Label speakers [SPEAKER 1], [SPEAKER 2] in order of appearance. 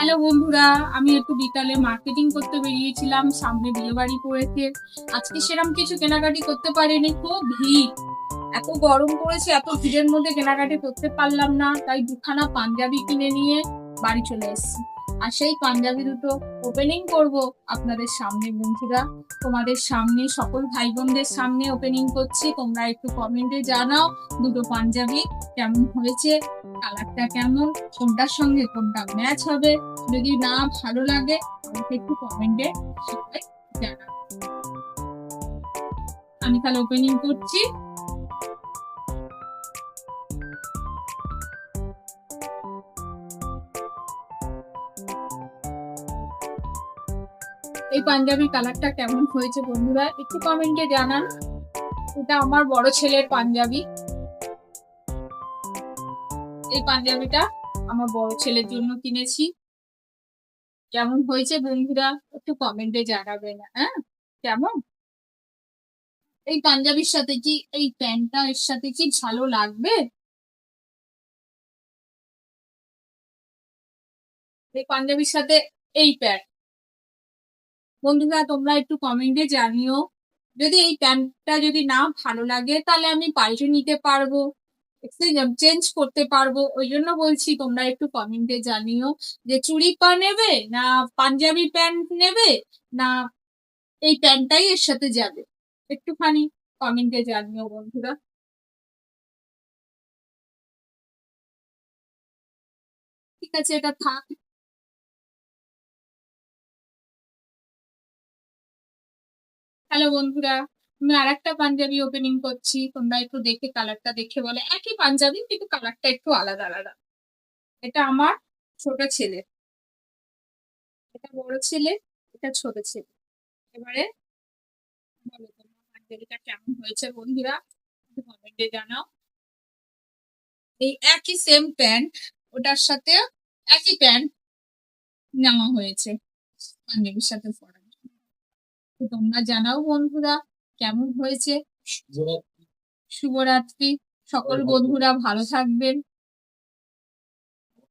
[SPEAKER 1] Hello বন্ধুরা, আমি একটু বিকালে মার্কেটিং করতে বেরিয়েছিলাম। সামনে বিয়ে বাড়ি পড়েছে। আজকে সেরকম কিছু কেনাকাটি করতে পারিনি, খুব ভিড়। এত গরম পড়েছে, এত ভিড়ের মধ্যে কেনাকাটি করতে পারলাম না। তাই দুখানা পাঞ্জাবি কিনে নিয়ে বাড়ি চলে এসেছি। আর সেই পাঞ্জাবি দুটো ওপেনিং করব আপনাদের সামনে বন্ধুরা। তোমাদের সামনে, সকল ভাই বোনদের সামনে ওপেনিং করছি। তোমরা একটু কমেন্টে জানাও দুটো পাঞ্জাবি কেমন হয়েছে, কালারটা কেমন, কোনটার সঙ্গে কোনটা ম্যাচ হবে। যদি না ভালো লাগে আমাকে একটু কমেন্টে সবাই জানাও। আমি তাহলে ওপেনিং করছি। এই পাঞ্জাবির কালারটা কেমন হয়েছে বন্ধুরা একটু কমেন্টে জানান। এটা আমার বড় ছেলের পাঞ্জাবি। এই পাঞ্জাবিটা আমার বড় ছেলের জন্য কিনেছি। কেমন হয়েছে বন্ধুরা একটু কমেন্টে জানাবেন। হ্যাঁ, কেমন? এই পাঞ্জাবির সাথে কি এই প্যান্টটা এর সাথে কি ভালো লাগবে? এই পাঞ্জাবির সাথে এই প্যান্ট, বন্ধুরা তোমরা একটু কমেন্টে জানিও। যদি এই প্যান্টটা যদি না ভালো লাগে তাহলে আমি পাল্টে নিতে পারবো, চেঞ্জ করতে পারবো। ওই জন্য বলছি তোমরা একটু কমেন্টে জানিও যে চুড়ি পা নেবে না পাঞ্জাবি প্যান্ট নেবে, না এই প্যান্টটাই এর সাথে যাবে। একটুখানি কমেন্টে জানিও বন্ধুরা। ঠিক আছে, এটা থাক। হ্যালো বন্ধুরা, আমি আর একটা পাঞ্জাবি ওপেনিং করছি। তোমরা একটু দেখে কালারটা দেখে বলে, একই পাঞ্জাবি কিন্তু কালারটা একটু আলাদা আলাদা। এটা আমার ছোট ছেলে, এটা বড় ছেলে, এটা ছোট ছেলে। এবারে বলো তোমার পাঞ্জাবিটা কেমন হয়েছে বন্ধুরা, কমেন্টে জানাও। এই একই সেম প্যান্ট, ওটার সাথে একই প্যান্ট নেওয়া হয়েছে পাঞ্জাবির সাথে পরার জন্য। তো তোমরা জানাও বন্ধুরা কেমন হয়েছে। শুভরাত্রি, সকল বন্ধুরা ভালো থাকবেন।